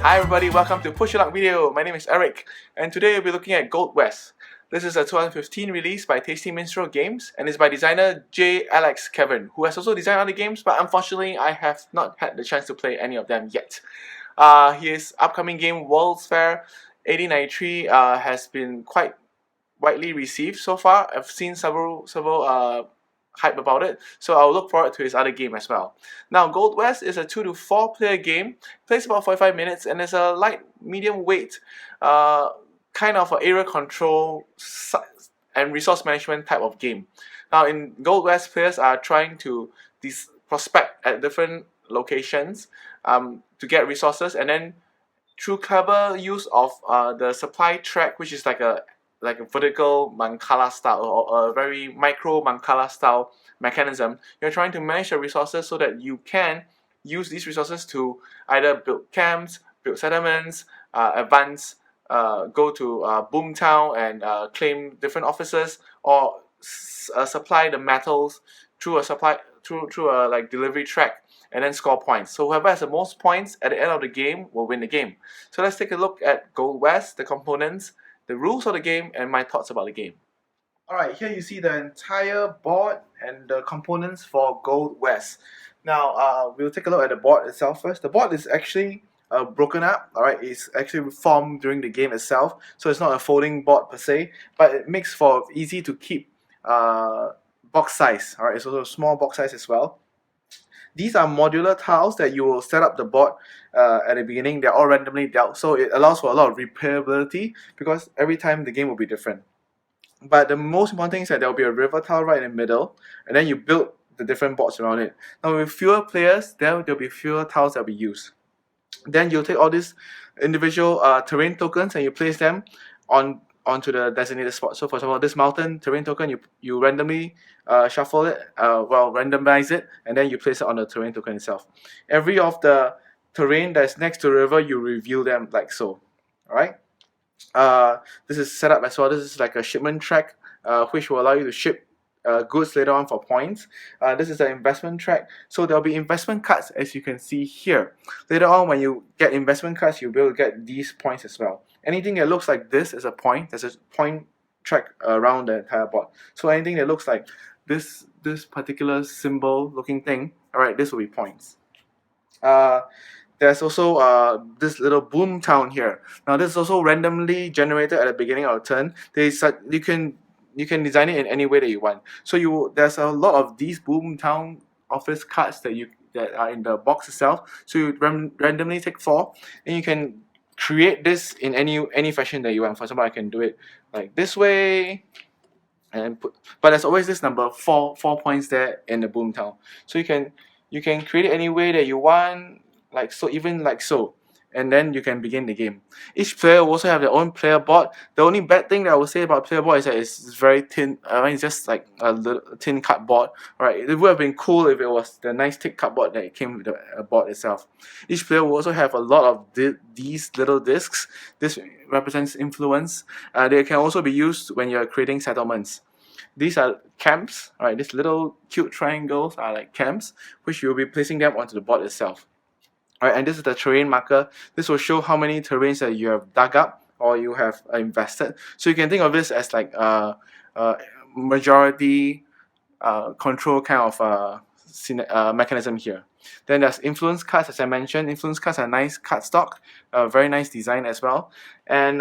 Hi everybody, welcome to Push Your Luck video. My name is Eric, and today we'll be looking at Gold West. This is a 2015 release by Tasty Minstrel Games, and is by designer J. Alex Kevin, who has also designed other games, but unfortunately I have not had the chance to play any of them yet. His upcoming game, World's Fair 1893, has been quite widely received so far. I've seen several hype about it, so I'll look forward to his other game as well. Now, Gold West is a 2 to 4 player game, plays about 45 minutes, and is a light medium weight kind of area control and resource management type of game. Now, in Gold West, players are trying to prospect at different locations to get resources, and then through clever use of the supply track, which is like a vertical Mancala style or a very micro Mancala style mechanism, you're trying to manage the resources so that you can use these resources to either build camps, build settlements, advance, go to Boomtown and claim different offices, or supply the metals through a like delivery track and then score points. So whoever has the most points at the end of the game will win the game. So let's take a look at Gold West, the components, the rules of the game, and my thoughts about the game. Alright, here you see the entire board and the components for Gold West. Now, we'll take a look at the board itself first. The board is actually broken up, alright, it's actually formed during the game itself, so it's not a folding board per se, but it makes for easy to keep box size, alright, it's also a small box size as well. These are modular tiles that you will set up the board at the beginning. They're all randomly dealt, so it allows for a lot of replayability because every time the game will be different. But the most important thing is that there will be a river tile right in the middle, and then you build the different boards around it. Now with fewer players, there will be fewer tiles that will be used. Then you'll take all these individual terrain tokens and you place them onto the designated spot. So for example, this mountain terrain token, you randomly shuffle it, randomize it, and then you place it on the terrain token itself. Every of the terrain that's next to the river, you reveal them like so. Alright? This is set up as well. This is like a shipment track, which will allow you to ship goods later on for points. This is an investment track, so there'll be investment cards as you can see here. Later on, when you get investment cards, you'll be able to get these points as well. Anything that looks like this is a point. There's a point track around the entire board. So anything that looks like this particular symbol looking thing, alright, this will be points. There's also this little Boomtown here. Now this is also randomly generated at the beginning of the turn. You can design it in any way that you want. So there's a lot of these Boomtown office cards that are in the box itself. So you randomly take 4, and you can create this in any fashion that you want. For example, I can do it like this way, and but there's always this number 4 points there in the Boomtown. So you can create it any way that you want, like so, even like so, and then you can begin the game. Each player will also have their own player board. The only bad thing that I would say about player board is that it's very thin. It's just like a little thin cardboard. Right? It would have been cool if it was the nice thick cardboard that came with the board itself. Each player will also have a lot of these little discs. This represents influence. They can also be used when you're creating settlements. These are camps. Right? These little cute triangles are like camps, which you'll be placing them onto the board itself. Alright, and this is the terrain marker. This will show how many terrains that you have dug up or you have invested. So you can think of this as like a majority control kind of mechanism here. Then there's influence cards, as I mentioned. Influence cards are nice cardstock, very nice design as well. And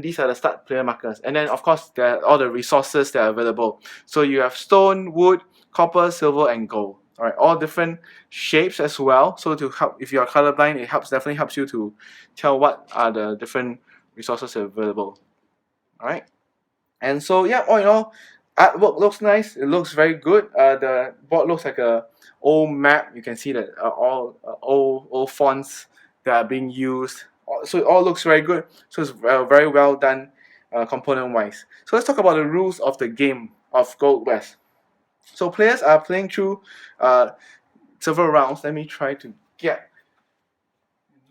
these are the start player markers. And then of course there are all the resources that are available. So you have stone, wood, copper, silver, and gold. Alright, all different shapes as well. So to help, if you are colorblind, it definitely helps you to tell what are the different resources available. Alright, and so yeah, all in all, artwork looks nice. It looks very good. The board looks like a old map. You can see that all old fonts that are being used. So it all looks very good. So it's very well done component wise. So let's talk about the rules of the game of Gold West. So players are playing through several rounds. Let me try to get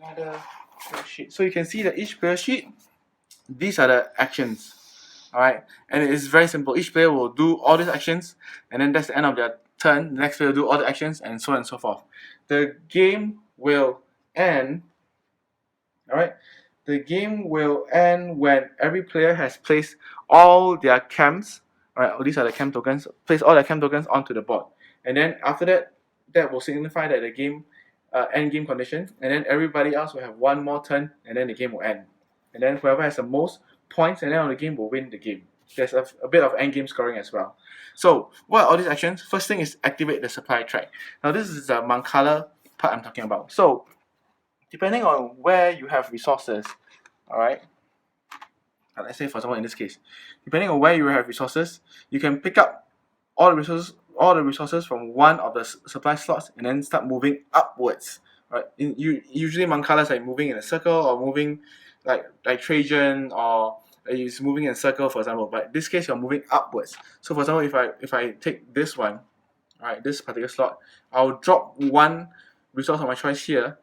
another player sheet. So you can see that each player sheet, these are the actions. Alright, and it is very simple. Each player will do all these actions, and then that's the end of their turn. The next player will do all the actions, and so on and so forth. The game will end Alright, the game will end when every player has placed all their camps. Alright, these are the camp tokens. Place all the camp tokens onto the board, and then after that, that will signify that the game end game condition, and then everybody else will have one more turn, and then the game will end. And then whoever has the most points and then on the game will win the game. There's a bit of end game scoring as well. So what are all these actions? First thing is activate the supply track. Now this is the Mancala part I'm talking about. So depending on where you have resources, alright, let's say for example in this case, depending on where you have resources, you can pick up all the resources from one of the supply slots and then start moving upwards. Right? Usually Mancala is like moving in a circle or moving like Trajan, or is moving in a circle, for example. But in this case, you're moving upwards. So for example, if I take this one, right, this particular slot, I'll drop one resource of my choice here,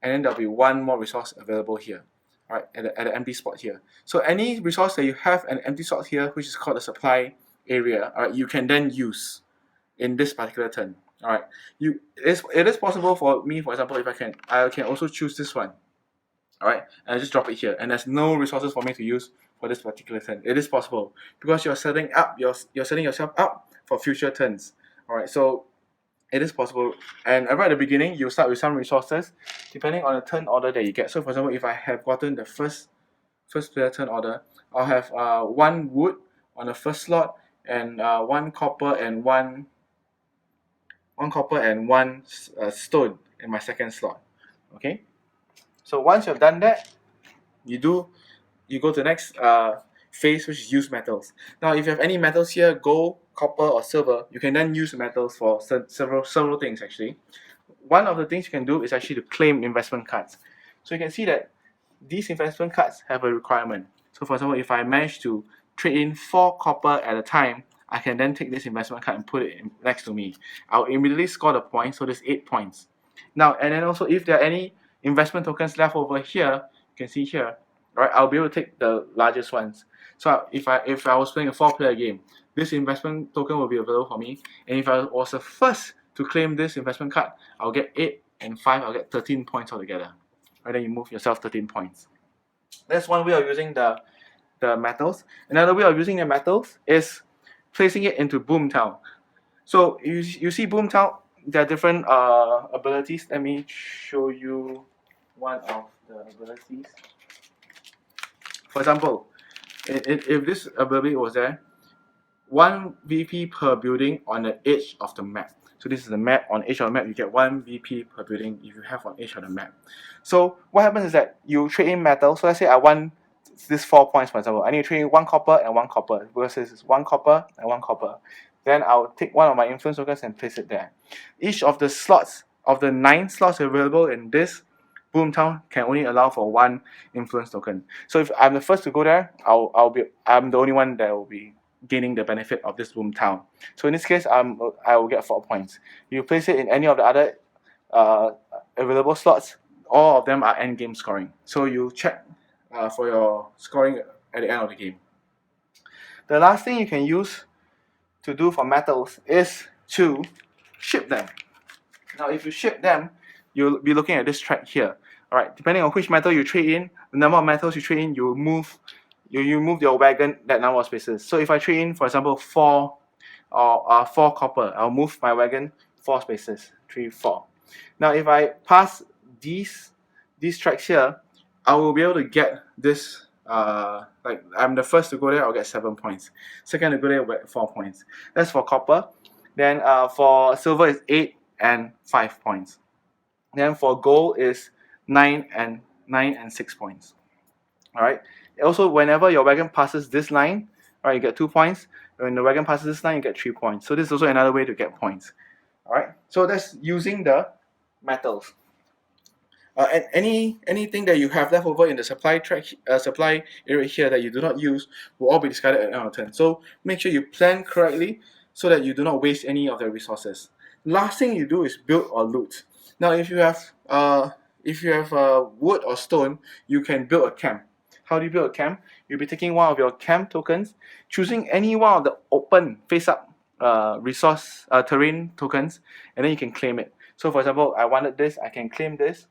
and then there'll be one more resource available here, right, at the empty spot here. So any resource that you have an empty slot here, which is called the supply area, all right, you can then use in this particular turn. All right, it is possible for me, for example, if I can also choose this one. All right, and I just drop it here, and there's no resources for me to use for this particular turn. It is possible because you're setting yourself up for future turns. All right, so it is possible, and right at the beginning you start with some resources depending on the turn order that you get. So for example, if I have gotten the first player turn order, I'll have one wood on the first slot, and one copper and one stone in my second slot. Okay, so once you've done that, you go to the next phase, which is use metals. Now if you have any metals here, gold, copper or silver, you can then use metals for several things actually. One of the things you can do is actually to claim investment cards. So you can see that these investment cards have a requirement. So for example, if I manage to trade in 4 copper at a time, I can then take this investment card and put it next to me. I'll immediately score the points, so there's 8 points. Now, and then also if there are any investment tokens left over here, you can see here, right, I'll be able to take the largest ones. So if I was playing a 4-player game, this investment token will be available for me, and if I was the first to claim this investment card, I'll get 8 and 5, I'll get 13 points altogether. Right, then you move yourself 13 points. That's one way of using the metals. Another way of using the metals is placing it into Boomtown. So you see Boomtown, there are different abilities. Let me show you one of the abilities. For example, if this ability was there, 1 VP per building on the edge of the map. So this is the map. On edge of the map, you get 1 VP per building if you have on edge of the map. So what happens is that you trade in metal. So let's say I want this 4 points, for example. I need to trade in 1 copper and 1 copper versus 1 copper and 1 copper. Then I'll take one of my influence tokens and place it there. Each of the slots, of the 9 slots available in this Boomtown, can only allow for 1 influence token. So if I'm the first to go there, I'm the only one that will be gaining the benefit of this Boomtown. So in this case, I will get 4 points. You place it in any of the other available slots, all of them are end game scoring. So you check for your scoring at the end of the game. The last thing you can use to do for metals is to ship them. Now if you ship them, you'll be looking at this track here. Alright, depending on which metal you trade in, the number of metals you trade in, you move your wagon that number of spaces. So if I trade in, for example, 4 copper, I'll move my wagon 4 spaces, 3, 4. Now if I pass these tracks here, I will be able to get this, like I'm the first to go there, I'll get 7 points. Second to go there, I'll get 4 points. That's for copper. Then for silver is 8 and 5 points. Then for gold is 9 and 6 points. Alright. Also, whenever your wagon passes this line, right, you get 2 points. When the wagon passes this line, you get 3 points. So this is also another way to get points. Alright. So that's using the metals. And anything that you have left over in the supply area here that you do not use will all be discarded at the end of turn. So make sure you plan correctly so that you do not waste any of the resources. Last thing you do is build or loot. Now, if you have wood or stone, you can build a camp. How do you build a camp? You'll be taking one of your camp tokens, choosing any one of the open face-up terrain tokens, and then you can claim it. So for example, I wanted this, I can claim this,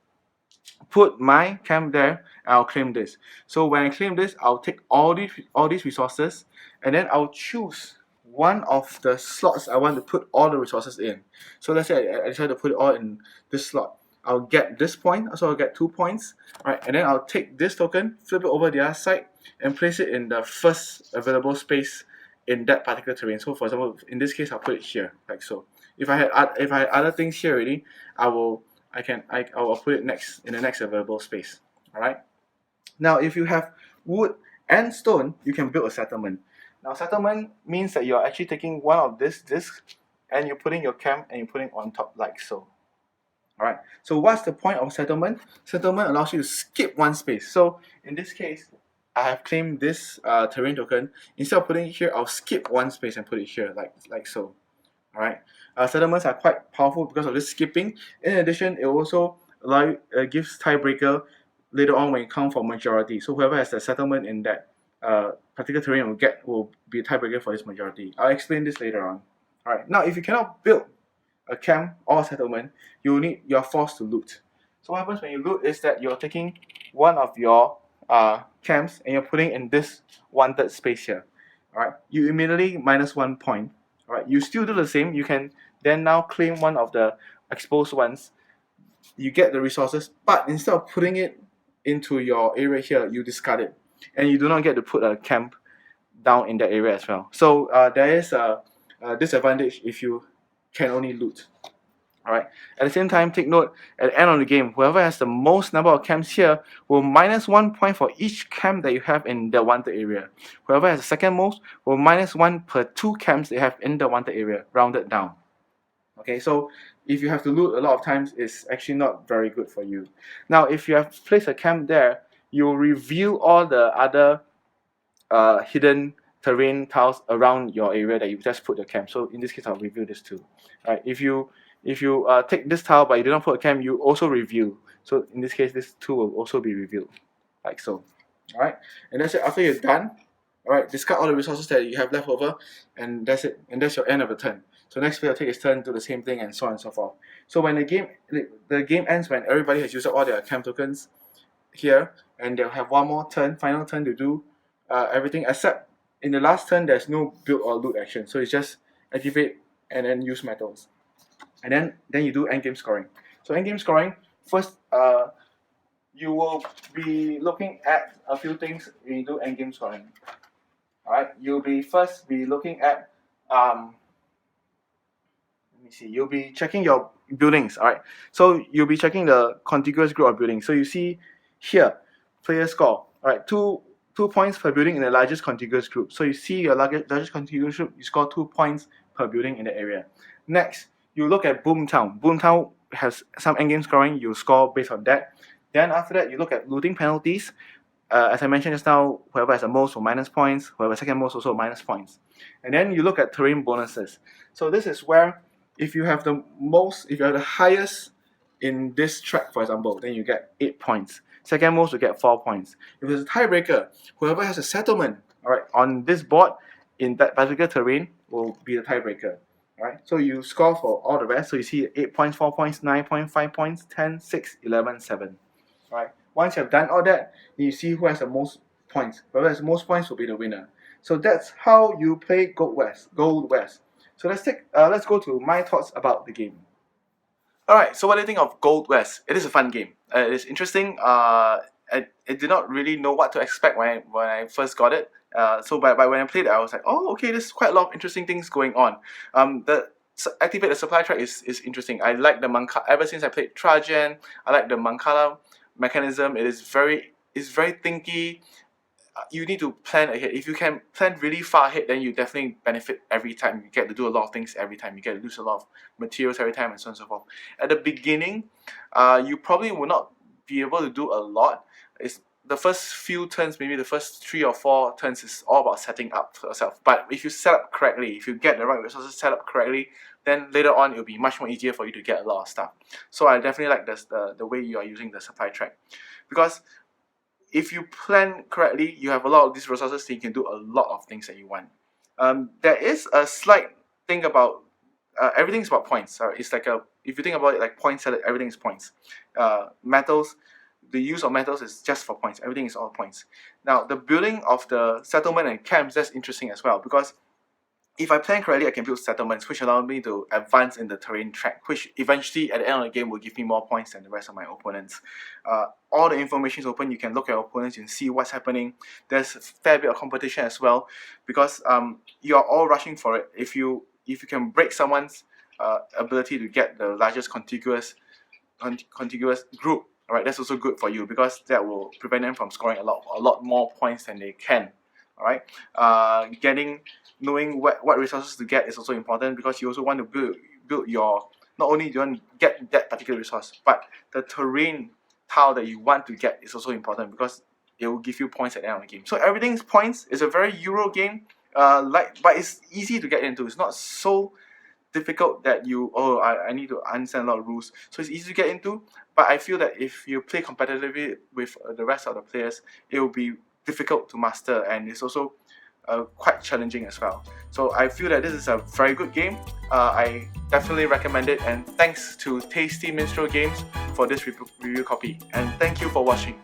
put my camp there, and I'll claim this. So when I claim this, I'll take all these resources, and then I'll choose one of the slots I want to put all the resources in. So let's say I decide to put it all in this slot. I'll get this point, so I'll get 2 points, right? And then I'll take this token, flip it over the other side, and place it in the first available space in that particular terrain. So for example, in this case, I'll put it here, like so. If I had other things here already, I'll put it next in the next available space. All right. Now, if you have wood and stone, you can build a settlement. Now, settlement means that you're actually taking one of this and you're putting your camp and you're putting on top like so. All right. So what's the point of settlement? Settlement allows you to skip one space. So in this case, I have claimed this terrain token. Instead of putting it here, I'll skip one space and put it here like so. All right. Settlements are quite powerful because of this skipping. In addition, it also gives tiebreaker later on when you count for majority. So whoever has the settlement in that particular terrain will be a tiebreaker for this majority. I'll explain this later on. All right. Now, if you cannot build a camp or a settlement, you're forced to loot. So what happens when you loot is that you're taking one of your camps and you're putting in this wanted space here. All right. You immediately minus 1 point. All right. You still do the same. You can then now claim one of the exposed ones. You get the resources, but instead of putting it into your area here, you discard it, and you do not get to put a camp down in that area as well. So there is a disadvantage if you can only loot. Alright. At the same time, take note, at the end of the game, whoever has the most number of camps here will minus 1 point for each camp that you have in the wanted area. Whoever has the second most will minus 1 per 2 camps they have in the wanted area, rounded down. Okay, so if you have to loot a lot of times, it's actually not very good for you. Now, if you have placed a camp there, you'll reveal all the other hidden terrain tiles around your area that you just put the camp. So in this case, I'll review this too. Right? If you take this tile but you do not put a camp, you also review. So in this case, this 2 will also be revealed, like so. All right, and that's it. After you're done, all right, discard all the resources that you have left over, and that's it. And that's your end of the turn. So next player will take his turn, do the same thing, and so on and so forth. So when the game ends when everybody has used up all their camp tokens here, and they'll have one more turn, final turn to do everything, except in the last turn there's no build or loot action. So it's just activate and then use metals, and then you do endgame scoring. So endgame scoring, first you will be looking at a few things when you do endgame scoring. Alright, you'll be looking at you'll be checking your buildings. Alright, so you'll be checking the contiguous group of buildings. So you see here, player score. Alright, 2 points per building in the largest contiguous group. So you see your largest contiguous group, you score 2 points per building in the area. Next, you look at Boomtown. Boomtown has some endgame scoring, you score based on that. Then after that, you look at looting penalties. As I mentioned just now, whoever has the most will minus points, whoever has second most also minus points. And then you look at terrain bonuses. So this is where if you have the highest in this track, for example, then you get 8 points. Second most will get 4 points. If it's a tiebreaker, whoever has a settlement, all right, on this board in that particular terrain will be the tiebreaker. Right, so you score for all the rest. So you see 8 points, 4 points, 9 points, 5 points, 10, 6, 11, 7. Right. Once you have done all that, you see who has the most points. Whoever has the most points will be the winner. So that's how you play Gold West. So let's go to my thoughts about the game. Alright, so what do you think of Gold West? It is a fun game. It is interesting. I did not really know what to expect when I first got it. So when I played it, I was like, oh, okay, there's quite a lot of interesting things going on. Activate the supply track is interesting. I like the Mancala. Ever since I played Trajan, I like the Mancala mechanism. It's very thinky. You need to plan ahead. If you can plan really far ahead, then you definitely benefit every time. You get to do a lot of things every time. You get to lose a lot of materials every time, and so on and so forth. At the beginning, you probably will not be able to do a lot. It's the first few turns, maybe the first 3 or 4 turns is all about setting up for yourself. But if you set up correctly, if you get the right resources set up correctly, then later on it will be much more easier for you to get a lot of stuff. So I definitely like the way you are using the supply track, because if you plan correctly, you have a lot of these resources, so you can do a lot of things that you want. There is a slight thing about everything is about points. It's like if you think about it, like point salad, everything is points. Metals, the use of metals is just for points. Everything is all points. Now, the building of the settlement and camps, that's interesting as well, because if I plan correctly, I can build settlements, which allow me to advance in the terrain track, which eventually at the end of the game will give me more points than the rest of my opponents. All the information is open. You can look at your opponents and see what's happening. There's a fair bit of competition as well, because you are all rushing for it. If you can break someone's ability to get the largest contiguous group, all right, that's also good for you, because that will prevent them from scoring a lot more points than they can. All right, knowing what resources to get is also important, because you also want to build your, not only do you want to get that particular resource, but the terrain tile that you want to get is also important, because it will give you points at the end of the game. So everything's points. It's a very Euro game, but it's easy to get into. It's not so difficult that I need to understand a lot of rules. So it's easy to get into, but I feel that if you play competitively with the rest of the players, it will be difficult to master, and it's also quite challenging as well. So I feel that this is a very good game. I definitely recommend it, and thanks to Tasty Minstrel Games for this review copy, and thank you for watching.